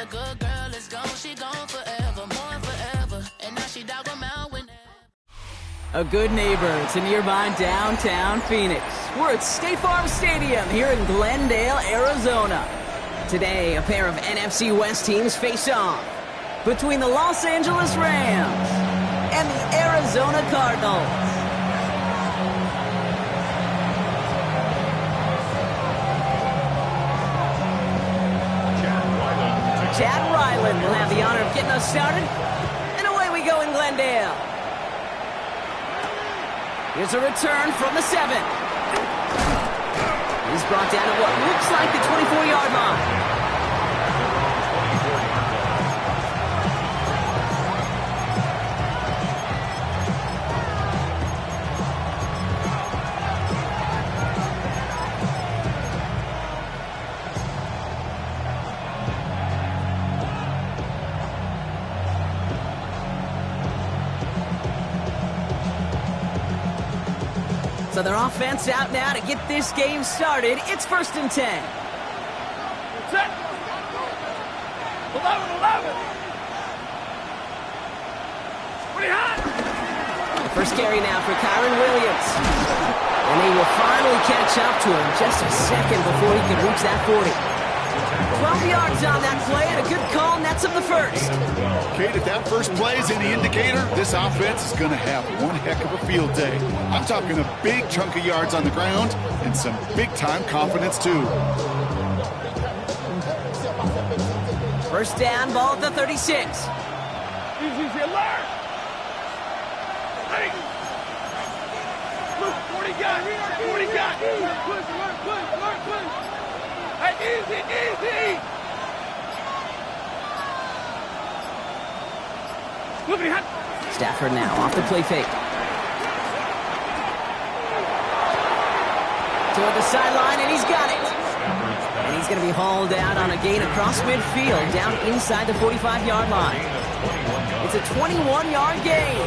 A good girl is gone, she gone forever, more forever, and now she dog 'em out whenever. A good neighbor to nearby downtown Phoenix. We're at State Farm Stadium here in Glendale, Arizona. Today, a pair of NFC West teams face off between the Los Angeles Rams and the Arizona Cardinals. Chad Ryland will have the honor of getting us started, and away we go in Glendale. Here's a return from the 7. He's brought down at what looks like the 24-yard line. So their offense out now to get this game started. It's 1st and 10. Set. 11. Pretty hot. The first carry now for Kyron Williams. And he will finally catch up to him just a second before he can reach that 40. 12 yards on that play and a good call nets him the first. Kate, if that first play is any indicator, this offense is going to have one heck of a field day. I'm talking a big chunk of yards on the ground and some big-time confidence, too. First down, ball at the 36. Easy, alert. Ready. Look, 40 got. Push. Hey, easy. Look at him. Stafford now off the play fake. Toward the sideline, and he's got it. And he's going to be hauled out on a gain across midfield, down inside the 45-yard line. It's a 21-yard gain,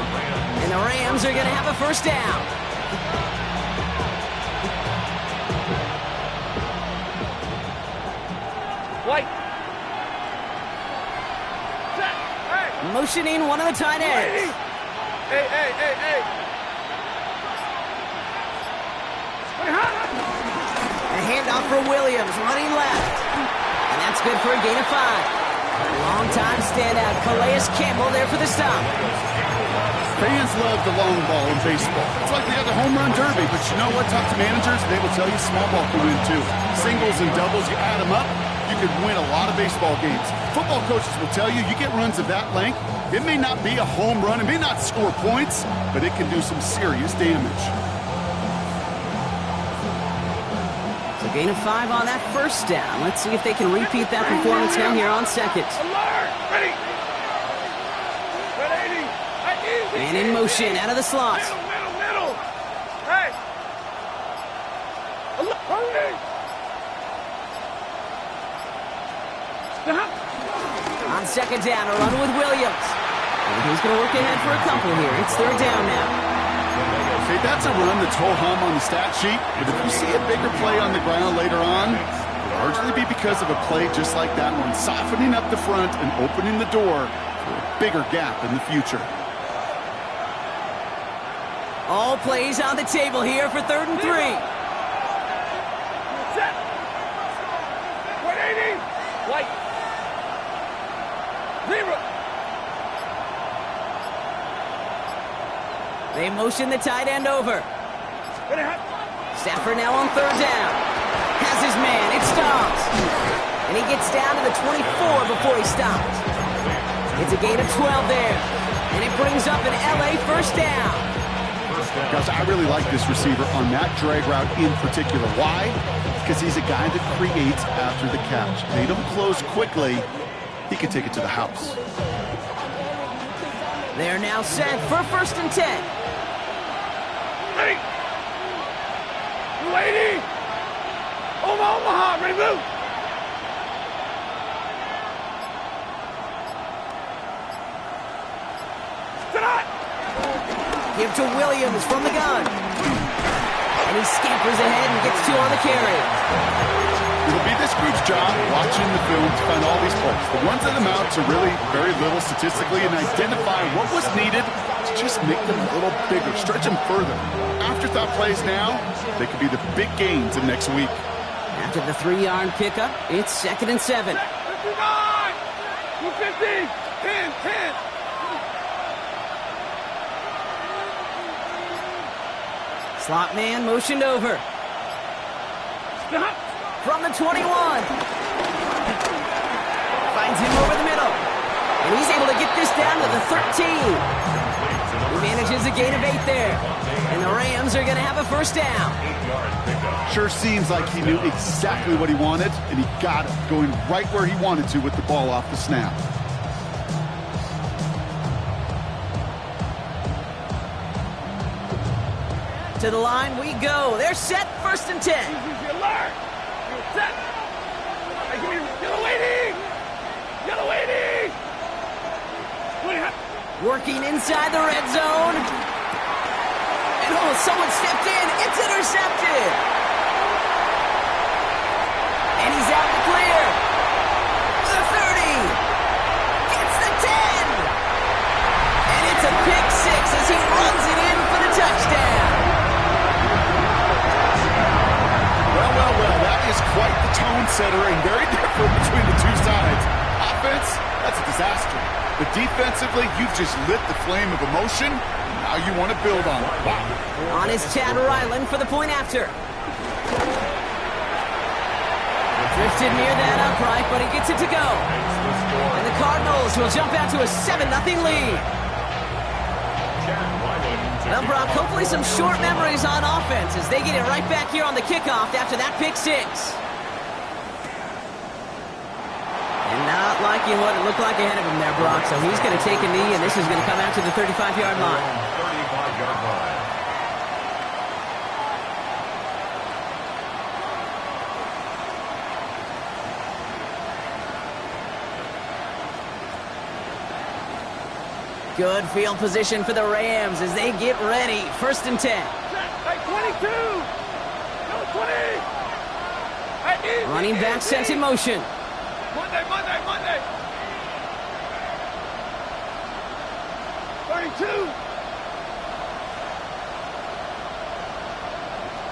and the Rams are going to have a first down. White. Motioning one of the tight ends. Hey. A handoff for Williams, running left. And that's good for a gain of 5. Long-time standout Calais Campbell there for the stop. Fans love the long ball in baseball. It's like they have the home run derby, but you know what? Talk to managers, they will tell you small ball can win too. Singles and doubles, you add them up, you could win a lot of baseball games. Football coaches will tell you get runs of that length. It may not be a home run, it may not score points, but it can do some serious damage. So gain of 5 on that first down. Let's see if they can repeat that performance now here on second. Alert! Ready! And in motion, out of the slot. Middle! Hey! Alert! On second down, a run with Williams. And he's going to work ahead for a couple here. It's 3rd down now. Okay, that's a run that's ho-hum on the stat sheet, but if you see a bigger play on the ground later on, it'll largely be because of a play just like that one, softening up the front and opening the door for a bigger gap in the future. All plays on the table here for 3rd and 3. Set. 180. White. 0. They motion the tight end over. Stafford now on 3rd down. Has his man. It stops. And he gets down to the 24 before he stops. It's a gain of 12 there. And it brings up an LA first down. Guys, I really like this receiver on that drag route in particular. Why? Because he's a guy that creates after the catch. They don't close quickly. He can take it to the house. They're now set for 1st and 10. Ready. Lady. Omaha, ready, move. Tonight. Give to Williams from the gun. And he scampers ahead and gets 2 on the carry. It'll be this group's job watching the film to find all these plays. The ones that amount to really very little statistically and identify what was needed to just make them a little bigger, stretch them further. Afterthought plays now, they could be the big gains in next week. After the 3-yard pickup, it's 2nd and 7. 59. 250. 10, 10. Slot man motioned over. Stop. From the 21. Finds him over the middle. And he's able to get this down to the 13. He manages a gain of 8 there. And the Rams are going to have a 1st down. Sure seems like he knew exactly what he wanted, and he got it, going right where he wanted to with the ball off the snap. To the line we go. They're set, 1st and 10. Easy, alert. You're set. Hey, give me yellow waiting. Yellow waiting. Working inside the red zone. And oh, someone stepped in. It's intercepted. And he's out to clear. The 30. Gets the 10. And it's a pick 6 as he runs it in for the touchdown. Well, that is quite the tone setter and very different between the two sides. Offense, that's a disaster. But defensively, you've just lit the flame of emotion. Now you want to build on it. Wow. On is Chad Ryland for the point after. Drifted near that upright, but he gets it to go. And the Cardinals will jump out to a 7-0 lead. Well, Brock, hopefully some short memories on offense as they get it right back here on the kickoff after that pick 6. And not liking what it looked like ahead of him there, Brock. So he's going to take a knee, and this is going to come out to the 35-yard line. 35-yard line. Good field position for the Rams as they get ready. 1st and 10. Hey, 22. No, 20. Hey, Running back sent in motion. Monday. 32. 20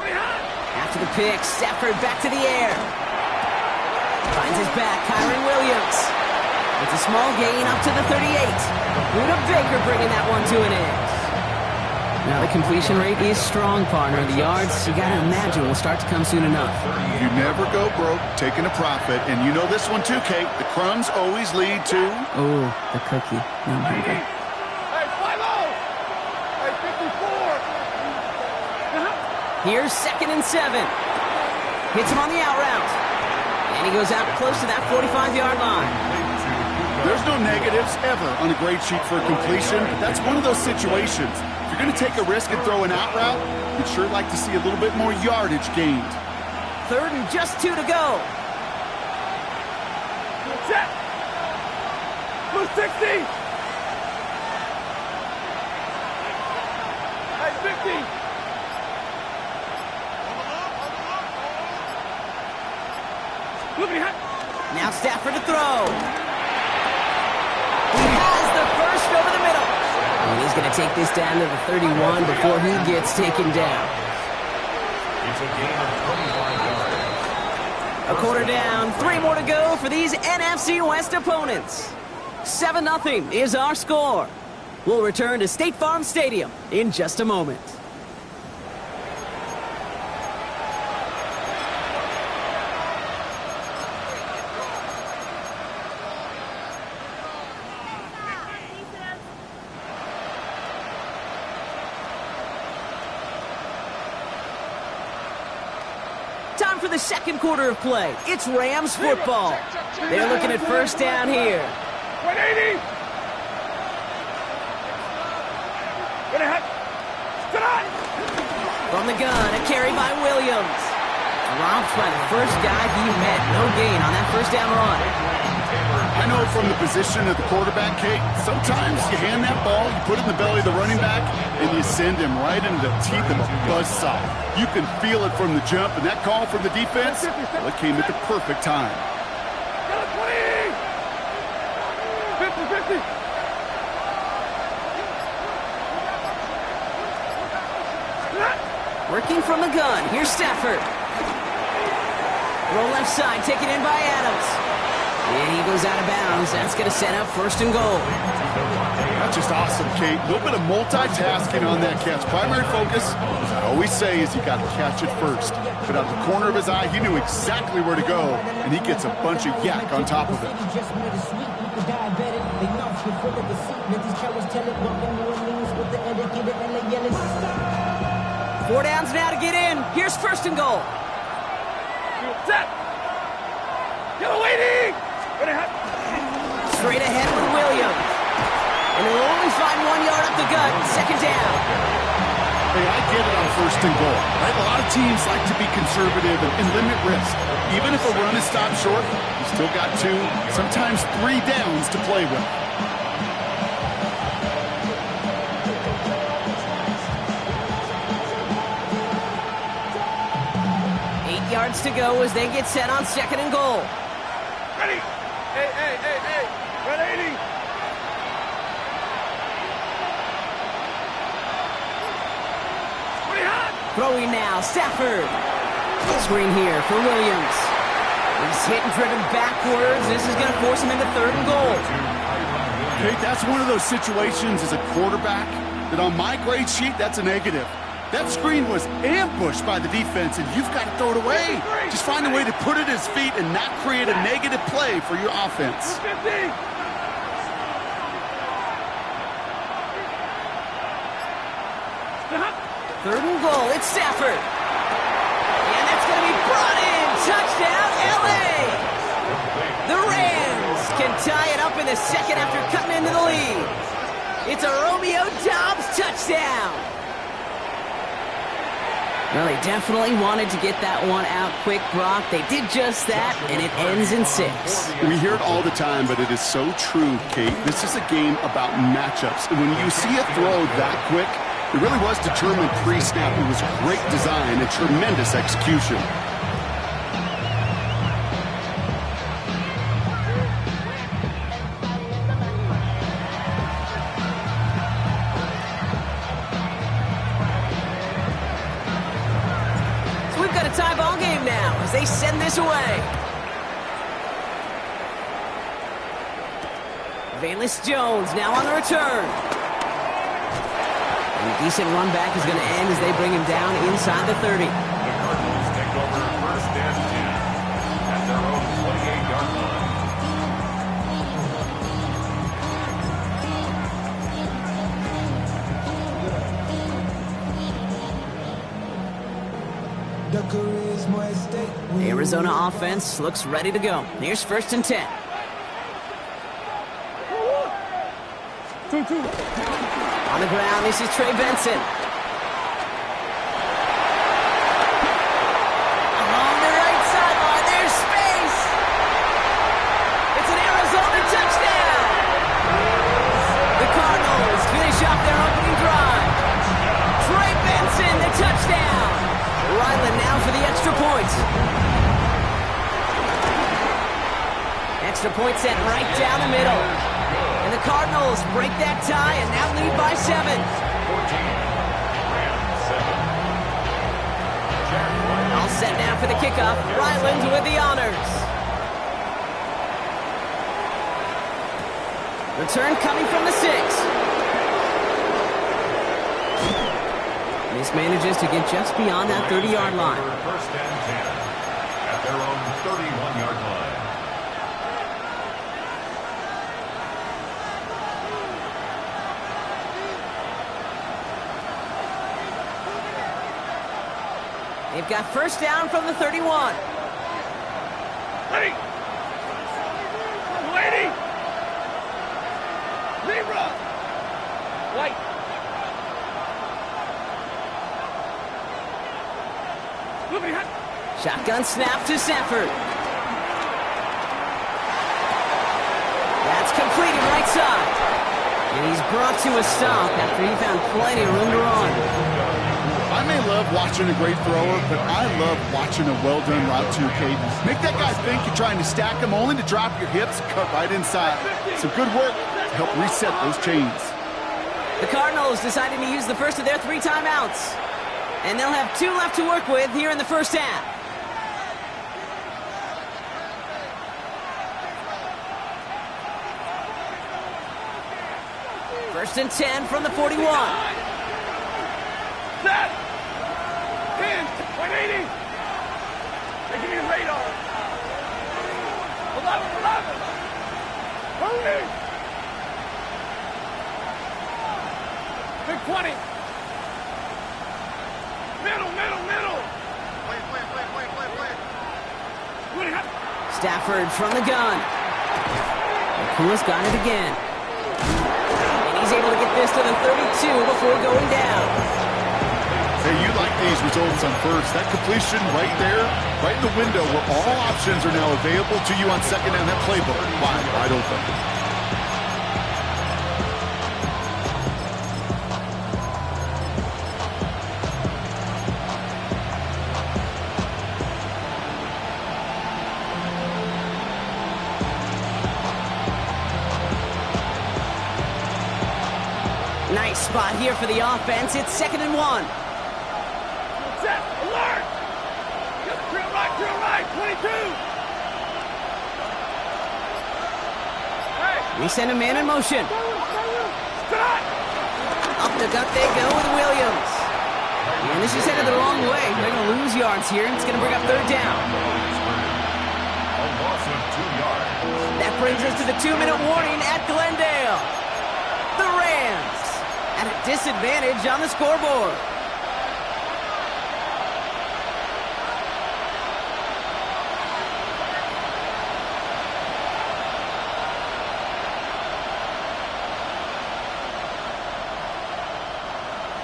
high. After the pick, Stafford back to the air. Finds his back, Kyron Williams. It's a small gain up to the 38. Buda Baker bringing that one to an end. Now the completion rate is strong, partner. The yards, you got to imagine, will start to come soon enough. You never go broke taking a profit. And you know this one too, Kate. The crumbs always lead to... Oh, the cookie. No, I'm hungry. Hey, 5-0. Hey, 54. Here's 2nd and 7. Hits him on the out route. And he goes out close to that 45-yard line. There's no negatives ever on a grade sheet for a completion, but that's one of those situations. If you're going to take a risk and throw an out route, you'd sure like to see a little bit more yardage gained. 3rd and just 2 to go. Set. Blue 60. Hey, 50. Look at him. Now Stafford to throw. He has the first over the middle. And he's going to take this down to the 31 before he gets taken down. It's a gain of 25 yards. A quarter down, 3 more to go for these NFC West opponents. 7-0 is our score. We'll return to State Farm Stadium in just a moment. time for the second quarter of play. It's Rams football. They're looking at first down here. 180. From the gun, a carry by Williams. Dropped by the first guy he met. No gain on that first down run. I know from the position of the quarterback, Kate, sometimes you hand that ball, you put it in the belly of the running back, and you send him right into the teeth of a buzzsaw. You can feel it from the jump, and that call from the defense, well, it came at the perfect time. 50-50. Working from the gun, here's Stafford. Roll left side, taken in by Adams. And he goes out of bounds. That's going to set up first and goal. That's just awesome, Kate. A little bit of multitasking on that catch. Primary focus, as I always say, is you got to catch it first. But out of the corner of his eye, he knew exactly where to go, and he gets a bunch of yak on top of it. 4 downs now to get in. Here's first and goal. Set. Yellow waiting. Straight ahead with Williams. And he'll only find 1 yard up the gut. Second down. Hey, I get it on first and goal. Right? A lot of teams like to be conservative and limit risk. Even if a run is stopped short, you still got 2, sometimes 3 downs to play with. Yards to go as they get set on second and goal. Ready. Hey. 180. Throwing now, Stafford. Screen here for Williams. He's hit and driven backwards. This is going to force him into third and goal. Kate, that's one of those situations as a quarterback that on my grade sheet, that's a negative. That screen was ambushed by the defense, and you've got to throw it away. Just find a way to put it at his feet and not create a negative play for your offense. 50. Third and goal, it's Stafford. And that's going to be brought in. Touchdown, L.A. The Rams can tie it up in the second after cutting into the lead. It's a Romeo Doubs touchdown. Well, they definitely wanted to get that one out quick, Brock. They did just that, and it ends in 6. We hear it all the time, but it is so true, Kate. This is a game about matchups. And when you see a throw that quick, it really was determined pre-snap. It was great design and tremendous execution. Tie ball game now as they send this away. Valus Jones now on the return. And a decent run back is going to end as they bring him down inside the 30. The Cardinals take over first and 10 at their own 28-yard line. The Arizona offense looks ready to go. Here's first and 10. 2-2. On the ground, this is Trey Benson. Along the right sideline, there's space. It's an Arizona touchdown. The Cardinals finish off their opening drive. Trey Benson, the touchdown. Ryland now for the extra point. Extra point set right down the middle. And the Cardinals break that tie and now lead by 7. 14. Rams 7. All set now for the kickoff. Ryland with the honors. Return coming from the 6. This manages to get just beyond that 30-yard line. First and 10 at their own 31-yard line. They've got first down from the 31. Ready! Lady! Zebra! White! Moving hot! Shotgun snap to Stafford. That's completed right side. And he's brought to a stop after he found plenty of room to run. I may love watching a great thrower, but I love watching a well-done route too, Kate. Make that guy think you're trying to stack him only to drop your hips and cut right inside. Some good work to help reset those chains. The Cardinals decided to use the first of their 3 timeouts. And they'll have 2 left to work with here in the first half. First and 10 from the 41. Set! 10! 180! Taking your radar! 11! Hurry! Big 20! Middle! Stafford from the gun. Kua's got it again. And he's able to get this to the 32 before going down. Hey, you like these results on first. That completion right there, right in the window where all options are now available to you on second down, that playbook wide open. Nice spot here for the offense. It's 2nd and 1. Set! Alert! Drill right! 22! Hey! We send a man in motion. Stop! Up the gut they go with Williams. And this is headed the wrong way. They're going to lose yards here, and it's going to bring up 3rd down. A loss of 2 yards. That brings us to the 2-minute warning at Glendale. The Rams at a disadvantage on the scoreboard.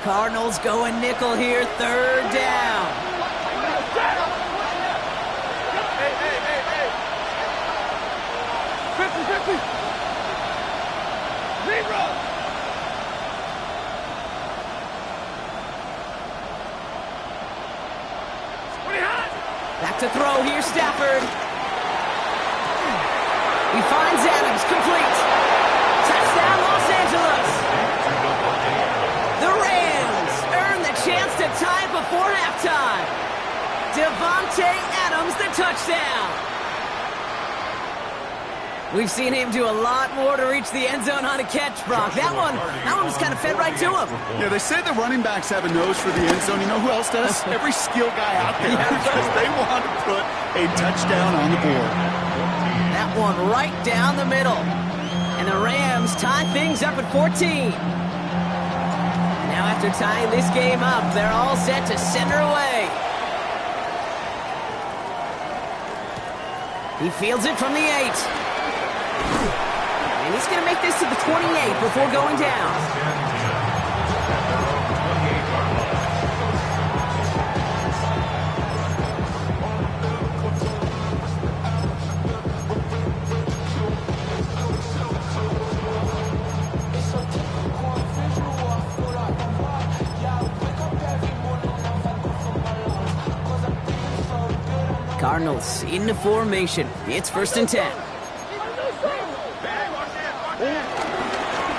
Cardinals going nickel here, 3rd down. Hey! 50! Zebra! Back to throw here, Stafford. He finds Adams, complete. Touchdown, Los Angeles. The Rams earn the chance to tie before halftime. Devontae Adams, the touchdown. We've seen him do a lot more to reach the end zone on a catch, Brock. That one just kind of fed right to him. Yeah, they say the running backs have a nose for the end zone. You know who else does? Every skill guy out there. Because they want to put a touchdown on the board. That one right down the middle. And the Rams tie things up at 14. Now after tying this game up, they're all set to send her away. He fields it from the 8. And he's going to make this to the 28 before going down. Cardinals into formation. It's 1st and 10.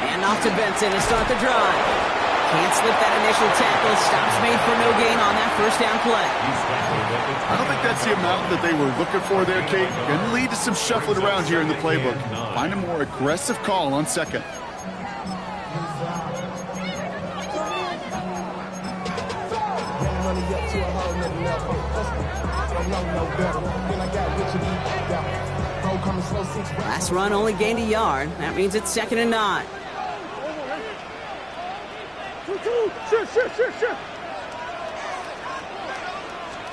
And off to Benson to start the drive. Can't slip that initial tackle. Stops made for no gain on that 1st down play. I don't think that's the amount that they were looking for there, Kate. Going to lead to some shuffling around here in the playbook. Find a more aggressive call on 2nd. Last run only gained a yard. That means it's 2nd and 9. Sure.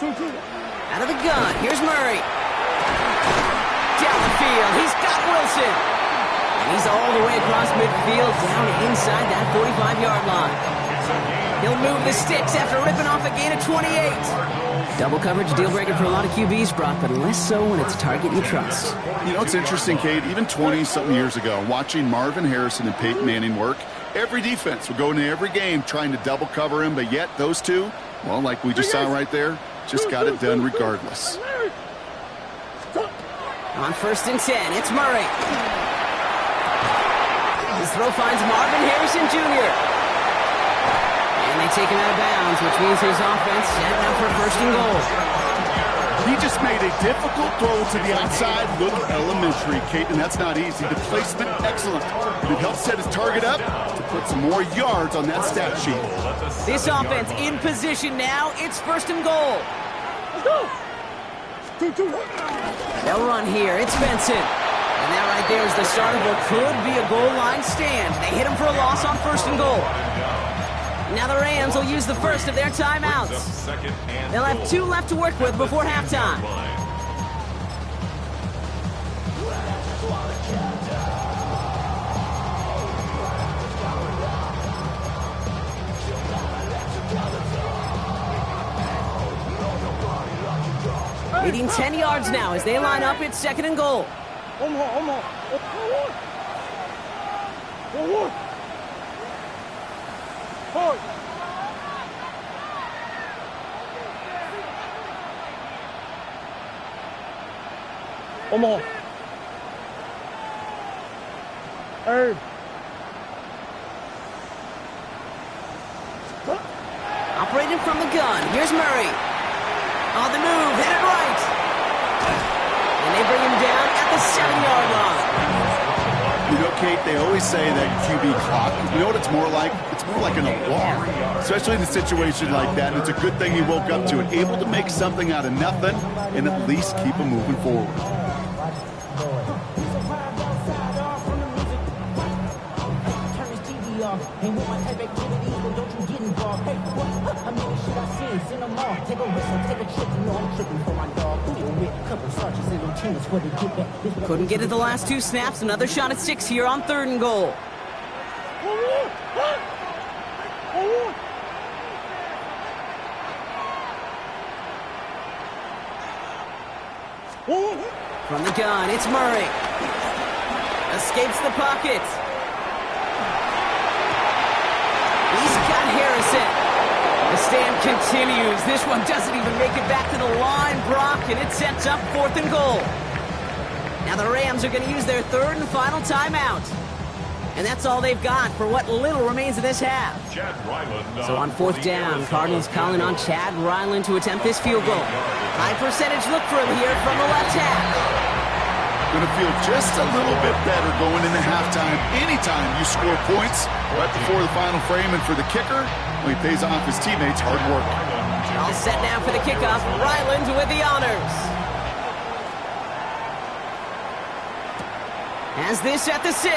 Out of the gun, here's Murray. Down the field, he's got Wilson. And he's all the way across midfield, down inside that 45-yard line. He'll move the sticks after ripping off a gain of 28. Double coverage, deal breaker for a lot of QBs, Brock, but less so when it's a target you trust. You know, it's interesting, Kate, even 20-something years ago, watching Marvin Harrison and Peyton Manning work, every defense would go into every game trying to double cover him, but yet those two, well, like we just saw right there, just got it done regardless. On 1st and 10, it's Murray. His throw finds Marvin Harrison Jr. And they take him out of bounds, which means his offense set now for 1st and goal. He just made a difficult throw to the outside. Look elementary, Kate, and that's not easy. The placement, excellent. It helps set his target up to put some more yards on that stat sheet. This offense in position now. It's 1st and goal. Let's go. They'll run here. It's Benson. And that right there is the start of what could be a goal line stand. They hit him for a loss on 1st and goal. Now the Rams will use the first of their timeouts. They'll have 2 left to work with before halftime. Leading 10 yards now as they line up. It's 2nd and goal. Omaha. Herb. Operating from the gun. Here's Murray. On the move. Hit it right. And they bring him down at the 7-yard line. You know, Kate, they always say that QB clock, you know what it's more like? It's more like an alarm, especially in a situation like that. And it's a good thing he woke up to it, able to make something out of nothing and at least keep him moving forward. Couldn't get it the last 2 snaps. Another shot at 6 here on 3rd and goal. From the gun, it's Murray. Escapes the pocket. He's got Harrison. The stand continues. This one doesn't even make it back to the line, Brock, and it sets up 4th and goal. Now the Rams are going to use their 3rd and final timeout. And that's all they've got for what little remains of this half. So on 4th down, Cardinals calling on Chad Ryland to attempt this field goal. High percentage look for him here from the left half. Going to feel just a little bit better going into halftime. Anytime you score points right before the final frame, and for the kicker, well, he pays off his teammates' hard work. All set now for the kickoff. Ryland with the honors. Has this at the 6.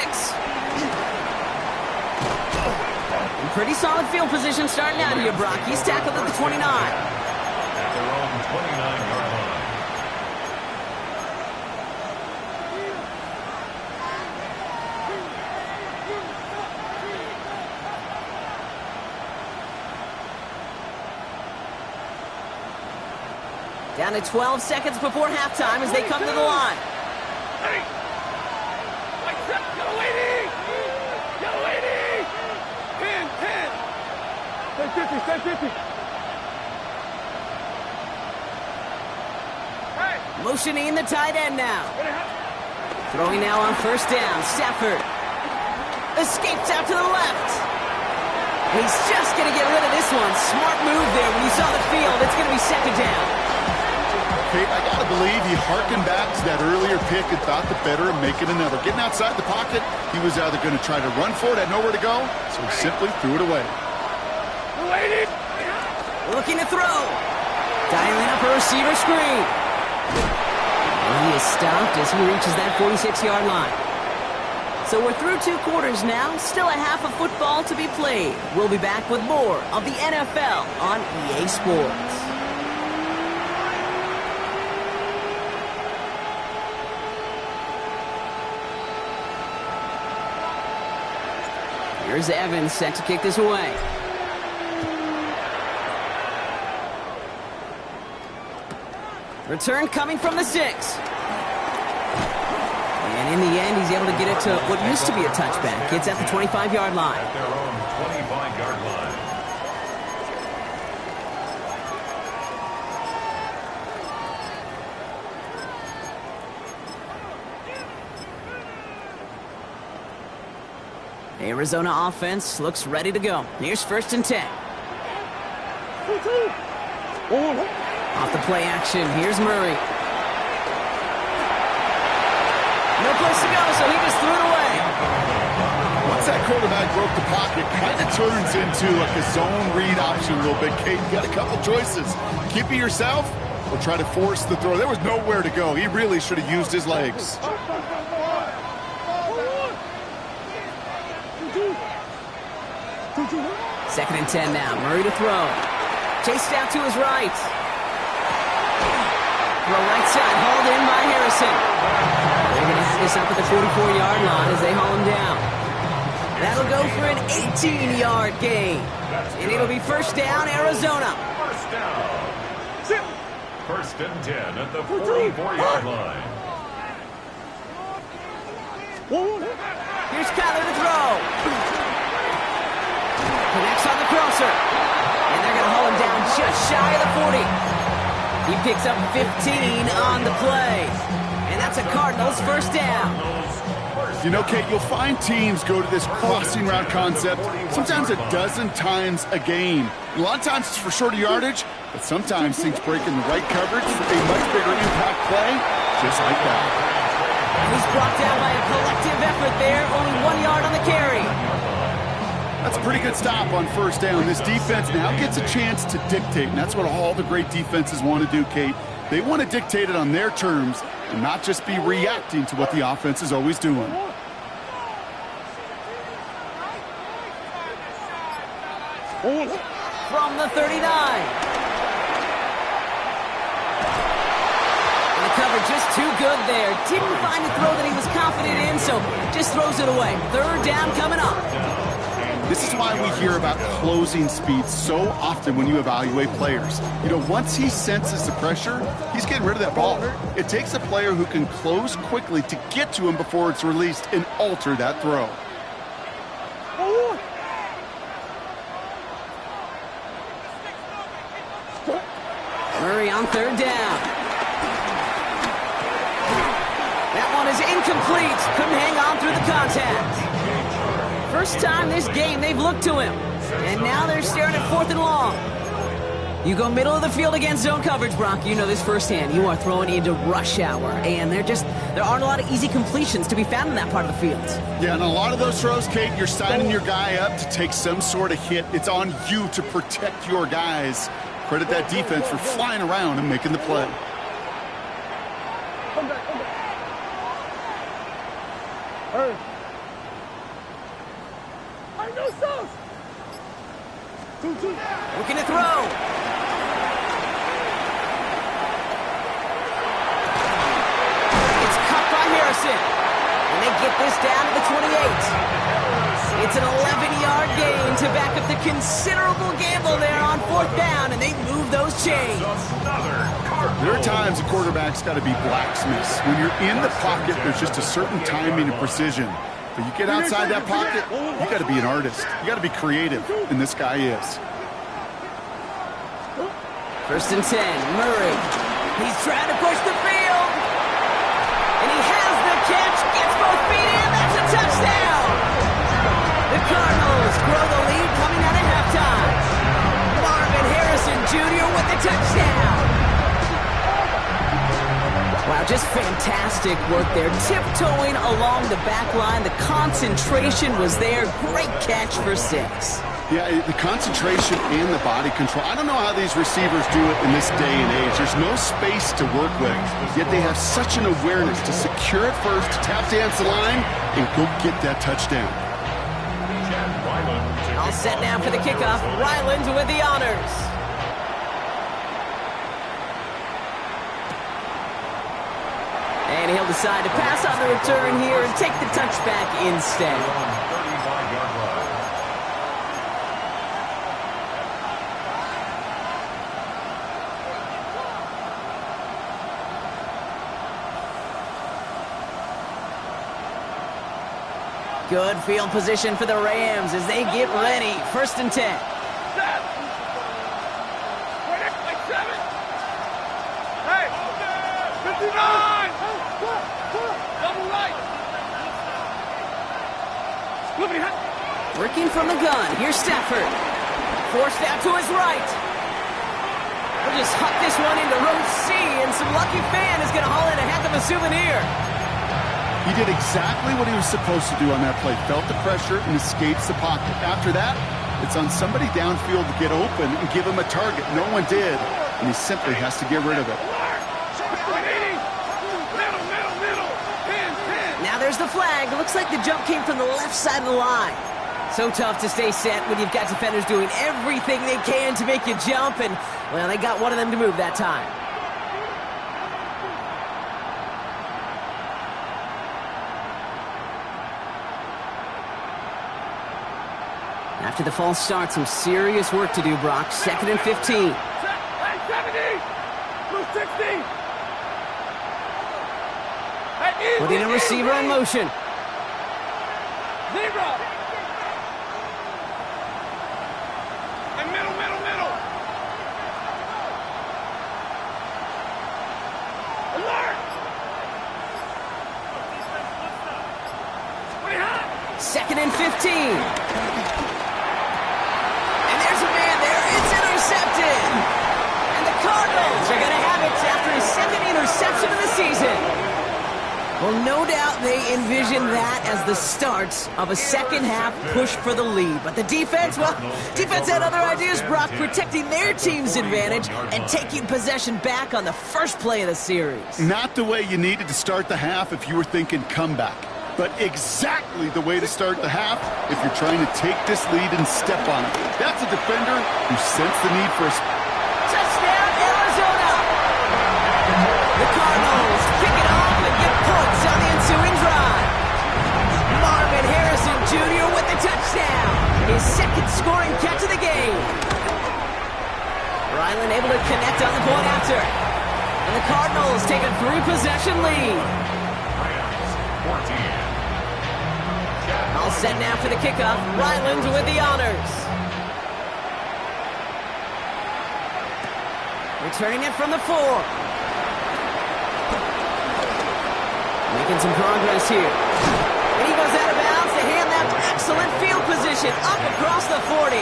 Pretty solid field position starting out here, Brock. He's tackled at the 29. At their own 29-yard line. Down to 12 seconds before halftime as they come to the line. Hey! Yellow waiting! Yellow waiting! 10, 10! Stay 50, stay 50! Hey! Motioning the tight end now. Throwing now on 1st down. Stafford escapes out to the left. He's just going to get rid of this one. Smart move there. When you saw the field, it's going to be 2nd down. Kate, I got to believe he harkened back to that earlier pick and thought the better of making another. Getting outside the pocket, he was either going to try to run for it, had nowhere to go, so he simply threw it away. Waiting! Looking to throw. Dialing up a receiver screen. And he is stopped as he reaches that 46-yard line. So we're through 2 quarters now. Still a half of football to be played. We'll be back with more of the NFL on EA Sports. Here's Evans set to kick this away. Return coming from the 6. And in the end, he's able to get it to what used to be a touchback. It's at the 25-yard line. At their own 25-yard line. Arizona offense looks ready to go. Here's 1st and 10. Off the play action, here's Murray. No place to go, so he just threw it away. Once that quarterback broke the pocket, kind of turns into like a zone read option a little bit. Kate, you got a couple choices. Keep it yourself or try to force the throw. There was nowhere to go. He really should have used his legs. 2nd and 10 now. Murray to throw. Chased out to his right. Throw right side, hauled in by Harrison. They're going to hit this up at the 44-yard line as they haul him down. That'll go for an 18-yard gain. And it'll be 1st down, Arizona. 1st down. 1st and 10 at the 44-yard line. Here's Kyler to throw. Connects on the crosser. And they're going to haul him down just shy of the 40. He picks up 15 on the play. And that's a Cardinals 1st down. You know, Kate, you'll find teams go to this crossing route concept sometimes a dozen times a game. A lot of times it's for shorter yardage, but sometimes things break in the right coverage for a much bigger impact play, just like that. And he's brought down by a collective effort there, only 1 yard on the carry. That's a pretty good stop on 1st down. This defense now gets a chance to dictate, and that's what all the great defenses want to do, Kate. They want to dictate it on their terms and not just be reacting to what the offense is always doing. From the 39. And the cover just too good there. Didn't find a throw that he was confident in, so just throws it away. 3rd down coming up. This is why we hear about closing speed so often when you evaluate players. You know, once he senses the pressure, he's getting rid of that ball. It takes a player who can close quickly to get to him before it's released and alter that throw. Murray on 3rd down. That one is incomplete. Couldn't hang on through the contact. 1st time this game they've looked to him. And now they're staring at 4th and long. You go middle of the field against zone coverage, Brock. You know this firsthand. You are throwing into rush hour. And there aren't a lot of easy completions to be found in that part of the field. Yeah, and a lot of those throws, Kate, you're signing your guy up to take some sort of hit. It's on you to protect your guys. Credit that defense for flying around and making the play. Come back. Hey. I know sauce. Looking to throw. It's cut by Harrison. And they get this down to the 28. It's an 11-yard gain to back up the considerable gamble there on 4th down, and they move those chains. There are times a quarterback's got to be blacksmiths. When you're in the pocket, there's just a certain timing and precision. But you get outside that pocket, you got to be an artist. You got to be creative, and this guy is. 1st and 10, Murray. He's trying to push the field. And he has the catch, gets both feet in, that's a touchdown. The Cardinals grow the lead coming out at halftime. Marvin Harrison Jr. with the touchdown. Wow, just fantastic work there. Tiptoeing along the back line. The concentration was there. Great catch for 6. Yeah, the concentration and the body control. I don't know how these receivers do it in this day and age. There's no space to work with, yet they have such an awareness to secure it first, tap dance the line, and go get that touchdown. All set now for the kickoff. Ryland with the honors. And he'll decide to pass on the return here and take the touchback instead. 35-yard line. Good field position for the Rams as they get ready. 1st and 10. Set. Right next, like 7. Hey, 59. Double right. Flipping hot. Working from the gun. Here's Stafford. Forced out to his right. We'll just huck this one into row C, and some lucky fan is going to haul in a heck of a souvenir. He did exactly what he was supposed to do on that play. Felt the pressure and escapes the pocket. After that, it's on somebody downfield to get open and give him a target. No one did, and he simply has to get rid of it. Now there's the flag. Looks like the jump came from the left side of the line. So tough to stay set when you've got defenders doing everything they can to make you jump, and, well, they got one of them to move that time. After the false start, some serious work to do, Brock. 2nd and 15. Hey, 70! Blue 60! Hey, Putting a receiver in motion. Zebra! And middle. Alert! 2nd and 15. There's a man there. It's intercepted. And the Cardinals are going to have it after his 2nd interception of the season. Well, no doubt they envisioned that as the start of a second-half push for the lead. But the defense, well, defense had other ideas, Brock, protecting their team's advantage and taking possession back on the first play of the series. Not the way you needed to start the half if you were thinking comeback, but exactly the way to start the half if you're trying to take this lead and step on it. That's a defender who sensed the need for a... Touchdown, Arizona! The Cardinals kick it off and get points on the ensuing drive. Marvin Harrison Jr. with the touchdown. His 2nd scoring catch of the game. Ryland able to connect on the point after. And the Cardinals take a 3-possession lead. 14. All set now for the kickoff. Ryland with the honors. Returning it from the 4. Making some progress here. And he goes out of bounds to hand that excellent field position up across the 40.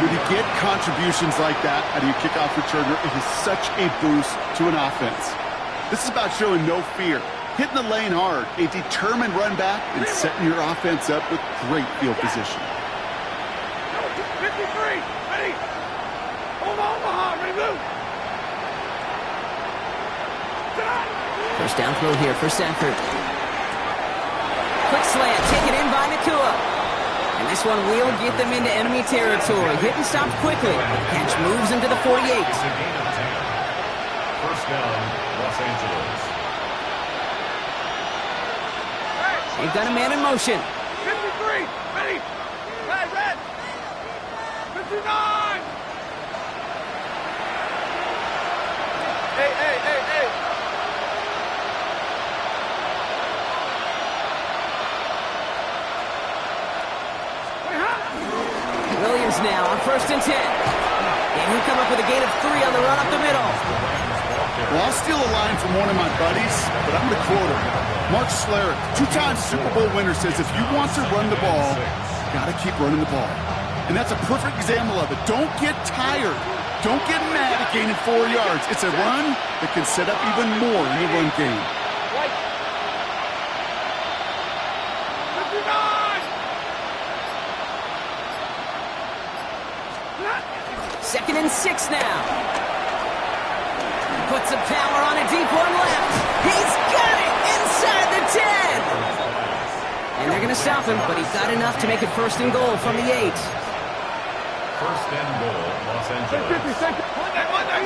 When you get contributions like that out of your kickoff returner, it is such a boost to an offense. This is about showing no fear, hitting the lane hard, a determined run back, and setting your offense up with great field position. 53, ready? Omaha, ready, move. First down throw here for Stafford. Quick slant, taken in by Nakua. And this one will get them into enemy territory. Hit and stops quickly. The catch moves into the 48. First down, Los Angeles. They've got a man in motion. 53, ready? Red. 59. Hey. Williams now on 1st and 10. And he'll come up with a gain of 3 on the run up the middle. Well, I'll steal a line from one of my buddies, but I'm going to quote him. Mark Schlereth, 2-time Super Bowl winner, says if you want to run the ball, you got to keep running the ball. And that's a perfect example of it. Don't get tired. Don't get mad at gaining 4 yards. It's a run that can set up even more in the run game. 2nd and 6 now. Puts some power on a deep one left. He's got it inside the 10. And they're going to stop him, but he's got enough to make it 1st and goal from the 8. First and goal, Los Angeles. 50 seconds.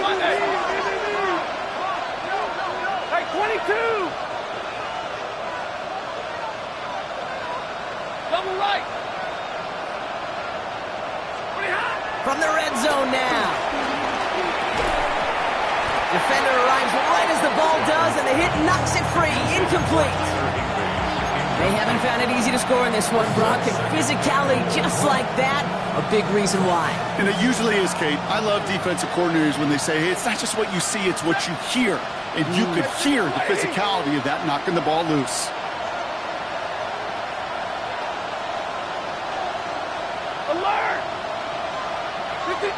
Monday. Hey, 22. Double right. From the red zone now. Defender arrives right as the ball does, and the hit knocks it free. Incomplete. They haven't found it easy to score in this one, Brock, and physicality just like that, a big reason why. And it usually is, Kate. I love defensive coordinators when they say, hey, it's not just what you see, it's what you hear. And you could hear the physicality of that knocking the ball loose. Alert! 59!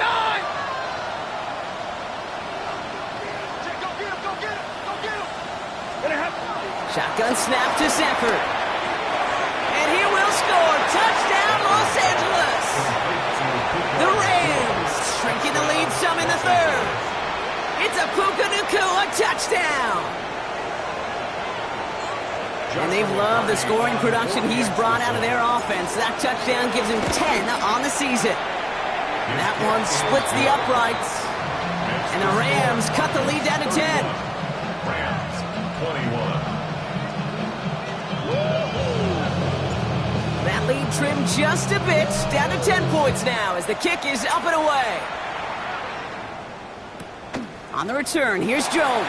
Go get him, go get him, go get him! Shotgun snap to Sanford. And he will score. Touchdown, Los Angeles. The Rams shrinking the lead some in the third. It's a Puka Nacua touchdown. And they've loved the scoring production he's brought out of their offense. That touchdown gives him 10 on the season. And that one splits the uprights. And the Rams cut the lead down to 10. Rams 21. That lead trimmed just a bit, down to 10 points now as the kick is up and away. On the return, here's Jones.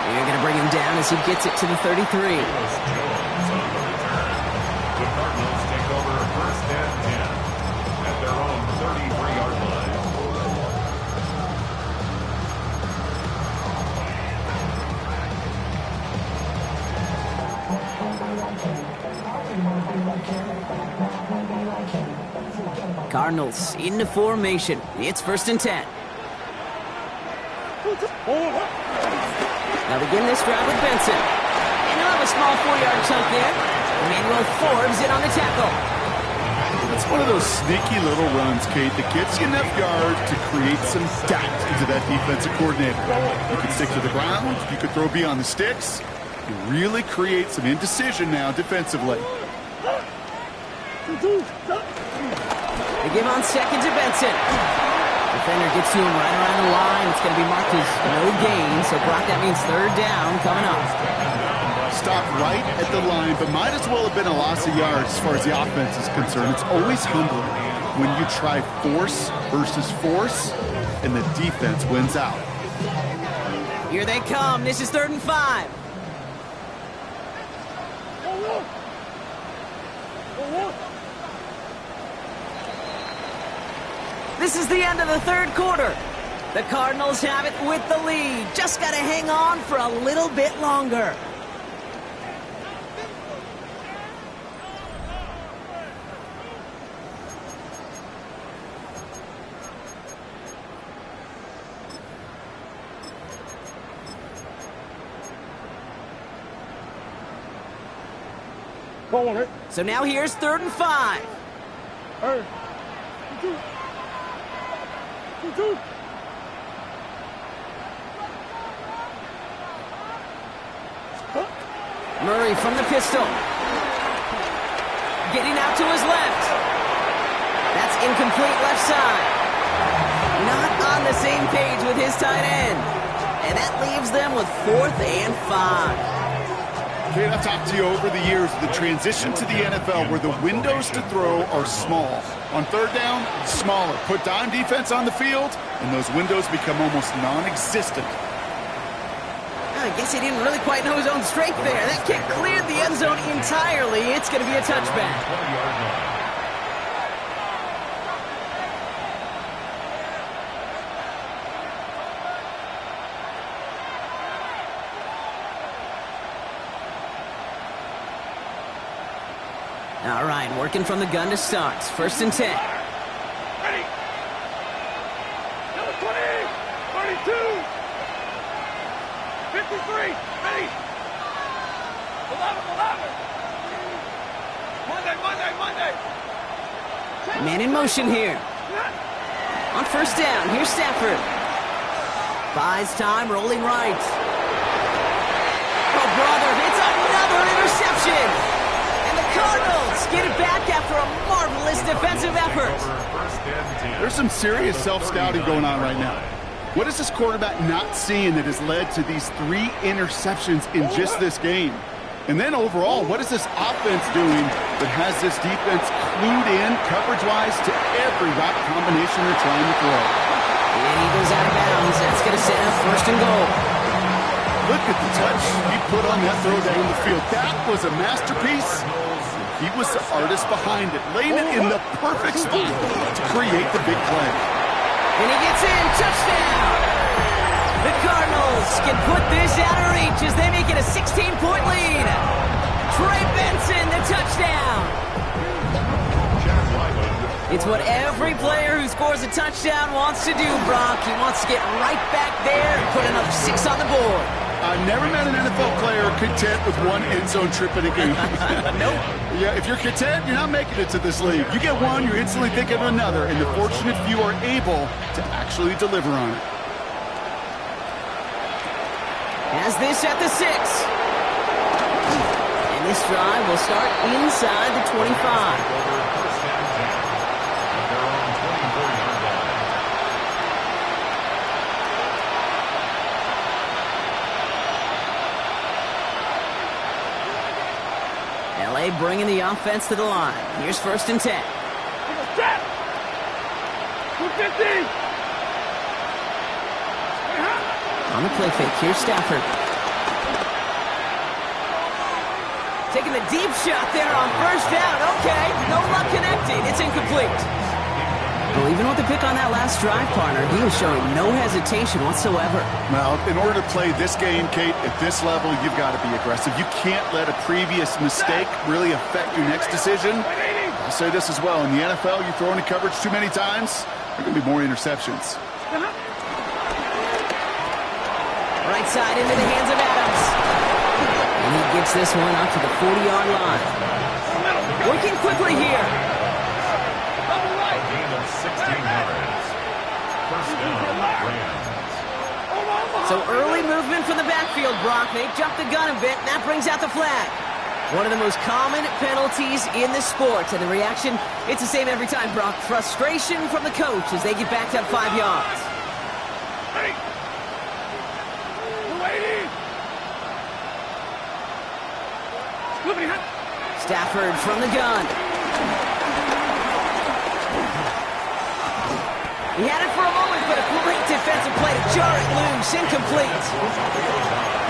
They're going to bring him down as he gets it to the 33. Jones on the return. The Cardinals take over first and 10 at their own 33-yard line. Cardinals into formation. It's first and 10. Now begin this drive with Benson. And he'll have a small 4-yard chunk there. Emmanuel Forbes in on the tackle. It's one of those sneaky little runs, Kate, that gets you enough yard to create some doubt into that defensive coordinator. You could stick to the ground. You could throw beyond the sticks. You really create some indecision now defensively. They give on second to Benson. Defender gets to him right around the line. It's going to be marked as no gain. So, Brock, that means third down coming up. Stopped right at the line, but might as well have been a loss of yards as far as the offense is concerned. It's always humbling when you try force versus force, and the defense wins out. Here they come. This is 3rd and 5. This is the end of the third quarter. The Cardinals have it with the lead. Just got to hang on for a little bit longer. So now here's 3rd and 5. Murray from the pistol. Getting out to his left. That's incomplete left side. Not on the same page with his tight end. And that leaves them with 4th and 5. Kate, I've talked to you over the years, the transition to the NFL where the windows to throw are small. On 3rd down, smaller. Put dime defense on the field, and those windows become almost non-existent. I guess he didn't really quite know his own strength there. That kick cleared the end zone entirely. It's going to be a touchback. 20-yard line. All right, working from the gun to start. 1st and 10. Ready! Number 20! 32! 53! Ready! 11! Monday! Man in motion here. On 1st down, here's Stafford. Buys time, rolling right. Oh, brother, it's another interception! And the Cardinals get it back after a marvelous defensive effort. There's some serious self-scouting going on right now. What is this quarterback not seeing that has led to these 3 interceptions in just this game? And then overall, what is this offense doing that has this defense clued in coverage-wise to every route combination they're trying to throw? And he goes out of bounds. That's going to set up 1st and goal. Look at the touch he put on that throw down the field. That was a masterpiece. He was the artist behind it, laying it in the perfect spot to create the big play. And he gets in, touchdown! The Cardinals can put this out of reach as they make it a 16-point lead. Trey Benson, the touchdown! It's what every player who scores a touchdown wants to do, Brock. He wants to get right back there and put another 6 on the board. I've never met an NFL player content with one end zone trip in a game. Nope. Yeah, if you're content, you're not making it to this league. You get one, you're instantly thinking of another, and the fortunate few are able to actually deliver on it. Has this at the 6. And this drive will start inside the 25. LA bringing the offense to the line. Here's 1st and 10. 250. On the play fake, here's Stafford. Taking the deep shot there on 1st down. Okay, no luck connecting. It's incomplete. Well, even with the pick on that last drive, partner, he was showing no hesitation whatsoever. Well, in order to play this game, Kate, at this level, you've got to be aggressive. You can't let a previous mistake really affect your next decision. I'll say this as well. In the NFL, you throw into coverage too many times, there are going to be more interceptions. Right side into the hands of Adams. And he gets this one up to the 40-yard line. Working quickly here. Gain of 16 yards. 1st down, Rams. So early movement from the backfield, Brock. They jumped the gun a bit, and that brings out the flag. One of the most common penalties in the sport. And the reaction, it's the same every time, Brock. Frustration from the coach as they get backed up 5 yards. Stafford from the gun. He had it for a moment, but a great defensive play to jar it loose. Incomplete.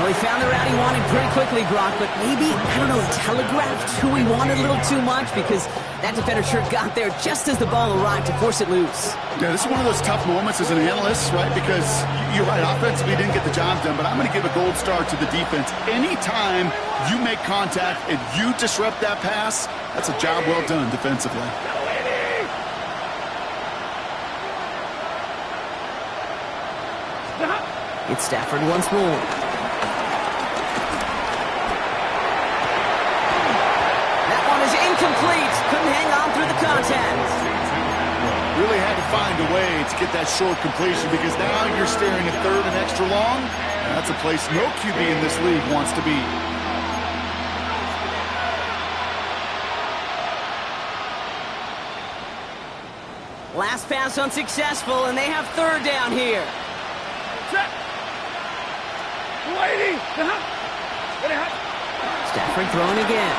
Well, he found the route he wanted pretty quickly, Brock, but maybe, I don't know, telegraphed who he wanted a little too much because that defender sure got there just as the ball arrived to force it loose. Yeah, this is one of those tough moments as an analyst, right? Because you're right, offensively didn't get the job done, but I'm going to give a gold star to the defense. Anytime you make contact and you disrupt that pass, that's a job well done defensively. It's Stafford once more. That one is incomplete. Couldn't hang on through the contact. Really had to find a way to get that short completion because now you're staring at 3rd and extra long. That's a place no QB in this league wants to be. Last pass unsuccessful, and they have 3rd down here. Stafford throwing again.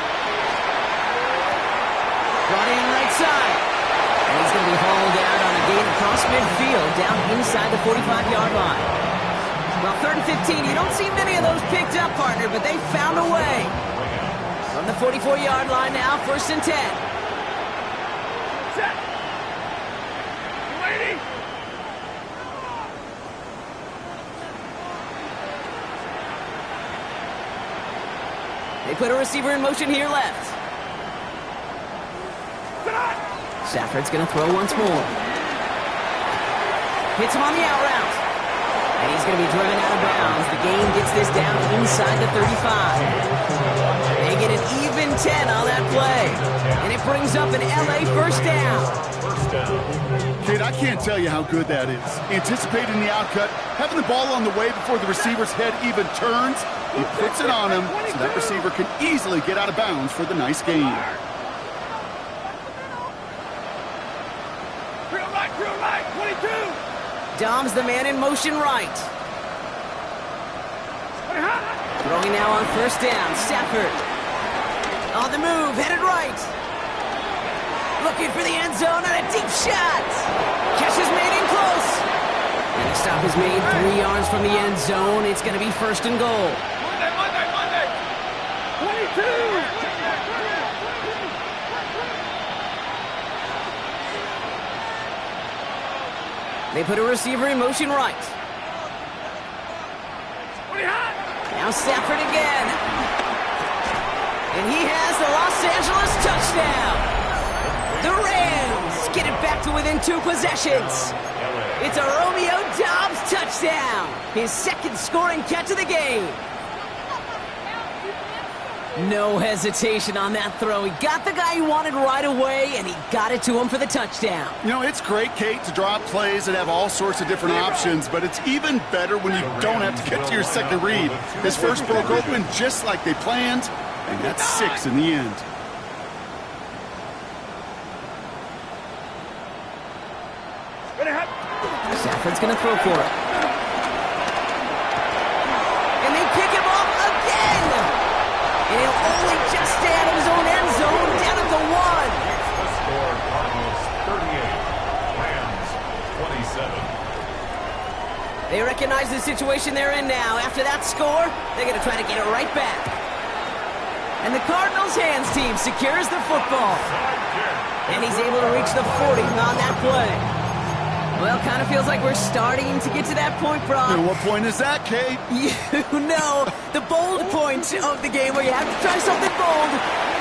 Brought in right side. And he's going to be hauled out on a gain across midfield, down inside the 45-yard line. Well, 3rd and 15, you don't see many of those picked up, partner, but they found a way. From the 44-yard line now, 1st and 10. They put a receiver in motion here left. Stafford's going to throw once more. Hits him on the out route. And he's going to be driven out of bounds. The gain gets this down inside the 35. They get an even 10 on that play. And it brings up an LA 1st down. Kid, I can't tell you how good that is. Anticipating the outcut, having the ball on the way before the receiver's head even turns. He puts it on him so that receiver can easily get out of bounds for the nice gain. Drill right, 22. Dom's the man in motion right. Throwing now on 1st down. Stafford. On the move, headed right. Looking for the end zone and a deep shot. Catch is made in close. And the stop is made 3 yards from the end zone. It's going to be first and goal. Monday. 22. They put a receiver in motion right. Now Stafford again. And he has the Los Angeles touchdown. The Rams get it back to within 2 possessions. It's a Romeo Doubs touchdown. His second scoring catch of the game. No hesitation on that throw. He got the guy he wanted right away, and he got it to him for the touchdown. You know, it's great, Kate, to draw up plays and have all sorts of different options, but it's even better when you don't have to get to your second read. His first broke open just like they planned, and that's 6 in the end. Stafford's going to throw for it. And they pick him off again! And he'll only just stay out of his own end zone, down at the 1. The score, Cardinals 38, Rams 27. They recognize the situation they're in now. After that score, they're going to try to get it right back. And the Cardinals hands team secures the football. And he's able to reach the 40 on that play. Well, kind of feels like we're starting to get to that point, Brock. And what point is that, Kate? You know, the bold point of the game where you have to try something bold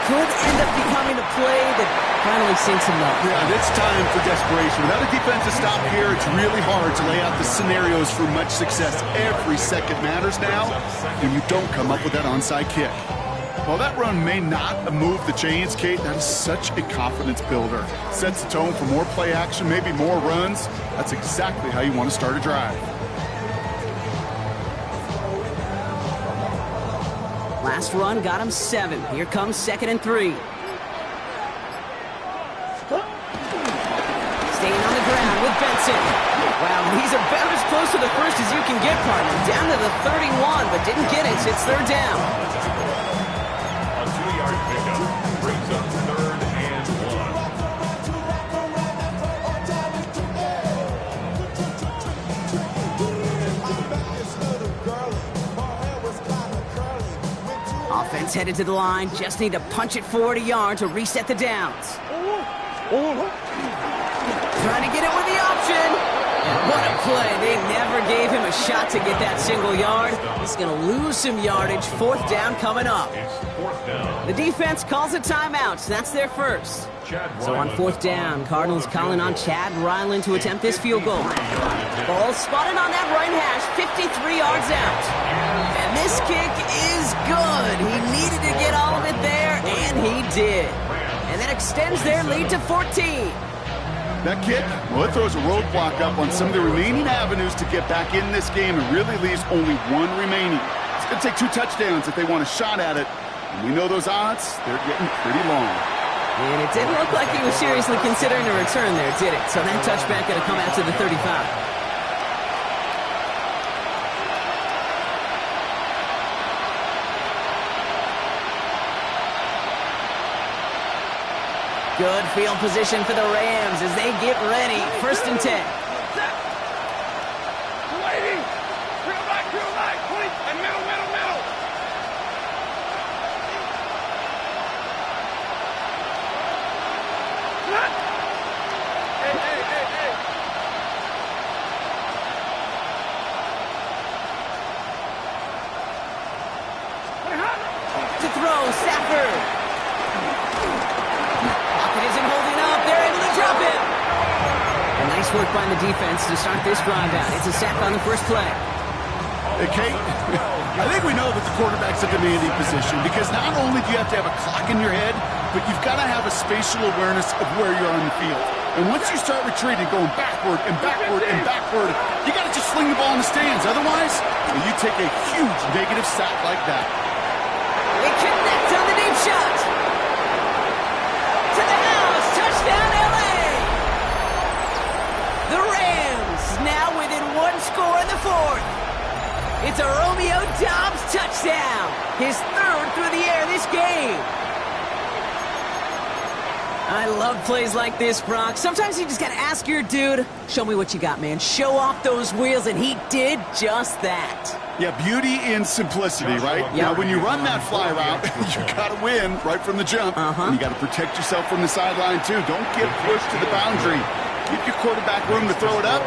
could end up becoming a play that finally sinks him up. Yeah, it's time for desperation. Without a defensive stop here, it's really hard to lay out the scenarios for much success. Every second matters now when you don't come up with that onside kick. While that run may not have moved the chains, Kate, that is such a confidence builder. Sets the tone for more play action, maybe more runs. That's exactly how you want to start a drive. Last run got him 7. Here comes 2nd and 3. Staying on the ground with Benson. Wow, these are about as close to the first as you can get, partner. Down to the 31, but didn't get it. It's 3rd down. A 2-yard pickup brings up 3rd and 1. Offense headed to the line. Just need to punch it 40 yards to reset the downs. Trying to get it with the option. And what a play. They never gave him a shot to get that single yard. He's going to lose some yardage. 4th down coming up. It's 4th down. The defense calls a timeout. That's their first. So on 4th down, Cardinals calling on Chad Ryland to attempt this field goal. Ball spotted on that right hash, 53 yards out. And this kick is good. He needed to get all of it there, and he did. And that extends their lead to 14. That kick, well, it throws a roadblock up on some of the remaining avenues to get back in this game and really leaves only 1 remaining. It's going to take 2 touchdowns if they want a shot at it. And we know those odds, they're getting pretty long. And it didn't look like he was seriously considering a return there, did it? So that touchback going to come out to the 35. Good field position for the Rams as they get ready. 1st and 10. Waiting. Drill back. 20. And middle. Hey. To throw, Stafford. Pocket isn't holding up. They're able to drop it. And nice work by the defense to start this drive out. It's a sack on the first play. Hey, Kate, I think we know that the quarterback's a demanding position because not only do you have to have a clock in your head, but you've got to have a spatial awareness of where you're on the field. And once you start retreating, going backward, you got to just sling the ball in the stands. Otherwise, you take a huge negative sack like that. They connect on the deep shot. To the house. Touchdown, L.A. The Rams now within 1 score in the 4th. It's a Romeo Doubs touchdown. His 3rd through the air this game. I love plays like this, Brock. Sometimes you just gotta ask your dude, show me what you got, man. Show off those wheels, and he did just that. Yeah, beauty in simplicity, right? Yeah. Now, when you run that fly route, you got to win right from the jump. And you got to protect yourself from the sideline, too. Don't get pushed to the boundary. Give your quarterback room to throw it up.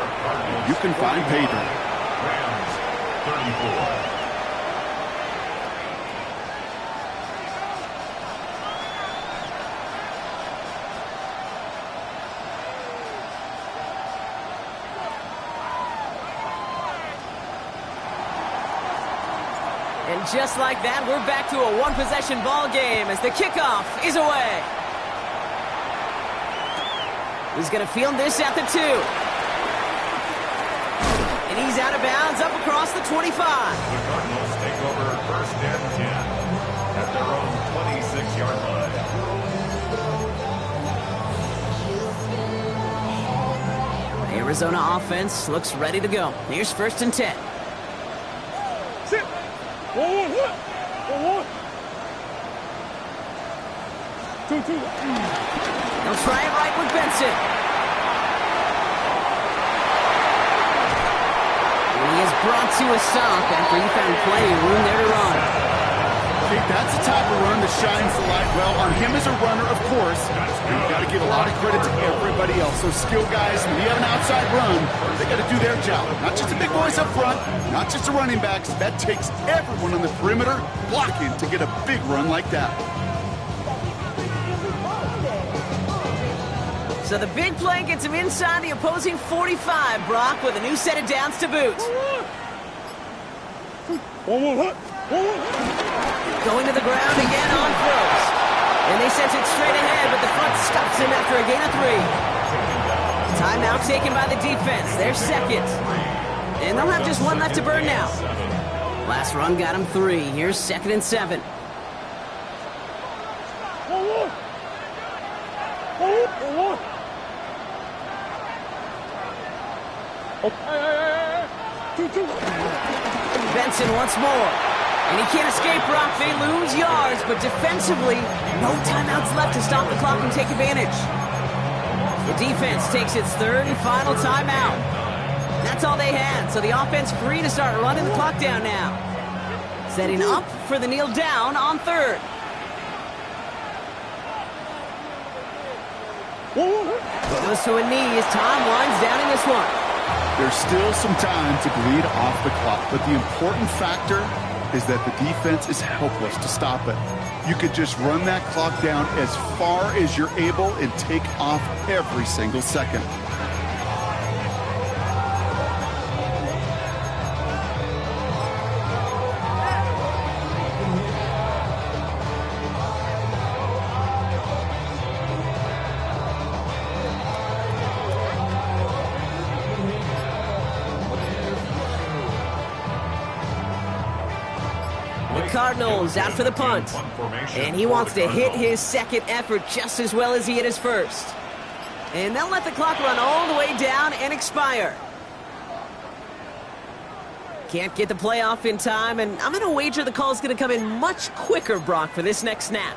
You can find pay dirt. Rams, 34. And just like that, we're back to a one-possession ball game as the kickoff is away. He's going to field this at the 2. And he's out of bounds up across the 25. The Cardinals take over first and 10 at their own 26-yard line. Arizona offense looks ready to go. Here's first and 10. Sit. 1-1. 2-2. He'll try it right with Benson. And he is brought to a stop after he found plenty of room there to run. Okay, that's the type of run that shines the light well on him as a runner, of course. And you got to give a lot of credit to everybody else. Those skill guys, when you have an outside run, they got to do their job. Not just the big boys up front, not just the running backs. That takes everyone on the perimeter blocking to get a big run like that. So the big play gets him inside the opposing 45, Brock, with a new set of downs to boot. 1-1. Going to the ground again on throws. And they sent it straight ahead, but the front stops him after a gain of 3. Timeout taken by the defense. They're second. And they'll have just one left to burn now. Last run got him 3. Here's second and 7. 1-1. Hey. 2-2. Benson once more. And he can't escape, Brock. They lose yards, but defensively, no timeouts left to stop the clock and take advantage. The defense takes its third and final timeout. That's all they had, so the offense free to start running the clock down now. Setting up for the kneel down on third. Goes to a knee as Tom winds down in this one. There's still some time to bleed off the clock, but the important factor is that the defense is helpless to stop it. You could just run that clock down as far as you're able and take off every single second. Cardinals out for the punt. And he wants to hit his second effort just as well as he hit his first. And they'll let the clock run all the way down and expire. Can't get the play off in time, and I'm going to wager the call is going to come in much quicker, Brock, for this next snap.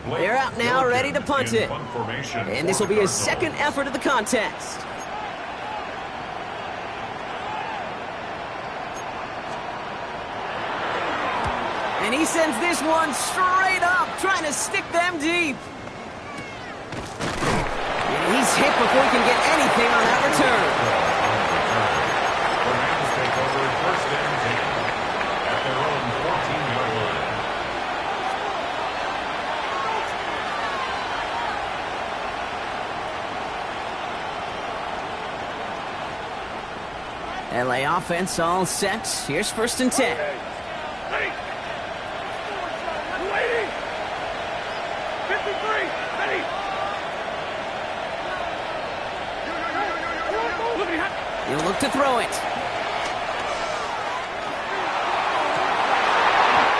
They're out now, ready to punt it. And this will be his second effort of the contest. And he sends this one straight up, trying to stick them deep. And he's hit before he can get anything on that return. The Rams take over first and 10 at their own 14-yard line. LA offense all set. Here's first and 10. Ready. Waiting. 53. Ready. He'll look to throw it.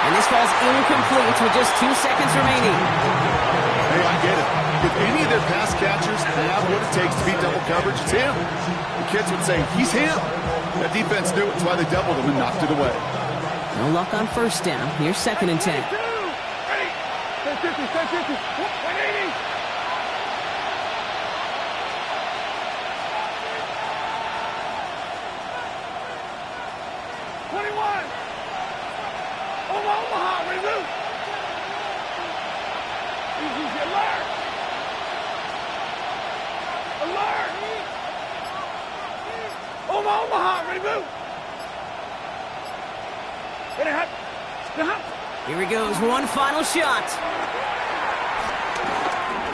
And this falls incomplete with just 2 seconds remaining. Hey, I get it. If any of their their pass catchers have what it takes to beat double coverage, it's him. The kids would say, he's him. That defense knew it. That's why they doubled him and knocked it away. No luck on first down. Here's 2nd and 10. Ready? 10-50, 10-50, 180. Omaha, ready to move. Easy, alert. Alert. Omaha, ready to move. Ready, hop. Here he goes, one final shot.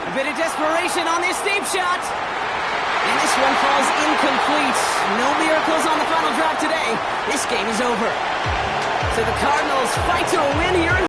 A bit of desperation on this deep shot. And this one falls incomplete. No miracles on the final drive today. This game is over. So the Cardinals fight to a win here.